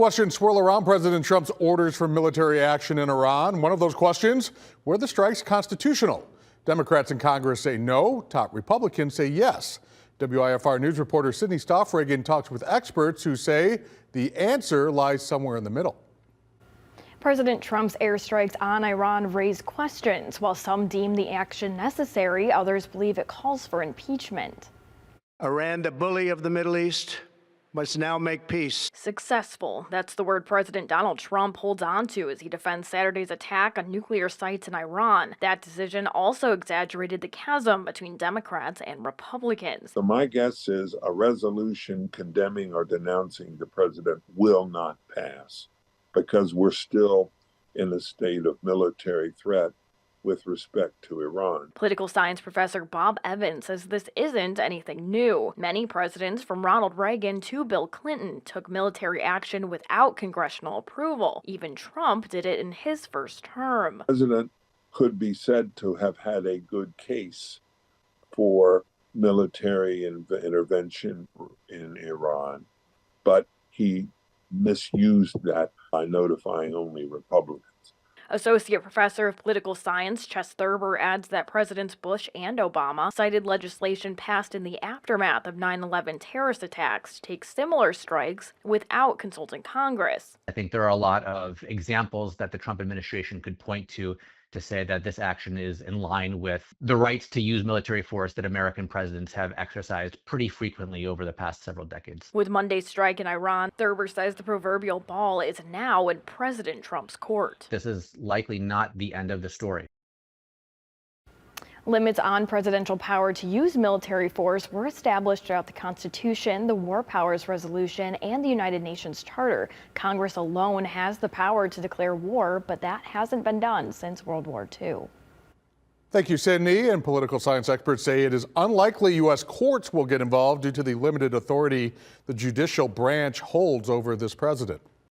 Questions swirl around President Trump's orders for military action in Iran. One of those questions, were the strikes constitutional? Democrats in Congress say no. Top Republicans say yes. WIFR News reporter Sydney Stoffregan talks with experts who say the answer lies somewhere in the middle. President Trump's airstrikes on Iran raise questions. While some deem the action necessary, others believe it calls for impeachment. Iran, the bully of the Middle East, must now make peace. Successful. That's the word President Donald Trump holds on to as he defends Saturday's attack on nuclear sites in Iran. That decision also exaggerated the chasm between Democrats and Republicans. So my guess is a resolution condemning or denouncing the president will not pass because we're still in a state of military threat with respect to Iran. Political science professor Bob Evans says this isn't anything new. Many presidents, from Ronald Reagan to Bill Clinton, took military action without congressional approval. Even Trump did it in his first term. The president could be said to have had a good case for military intervention in Iran, but he misused that by notifying only Republicans. Associate professor of political science Ches Thurber adds that Presidents Bush and Obama cited legislation passed in the aftermath of 9/11 terrorist attacks to take similar strikes without consulting Congress. I think there are a lot of examples that the Trump administration could point to say that this action is in line with the rights to use military force that American presidents have exercised pretty frequently over the past several decades. With Monday's strike in Iran, Thurber says the proverbial ball is now in President Trump's court. This is likely not the end of the story. Limits on presidential power to use military force were established throughout the Constitution, the War Powers Resolution, and the United Nations Charter. Congress alone has the power to declare war, but that hasn't been done since World War II. Thank you, Sydney. And political science experts say it is unlikely U.S. courts will get involved due to the limited authority the judicial branch holds over this president.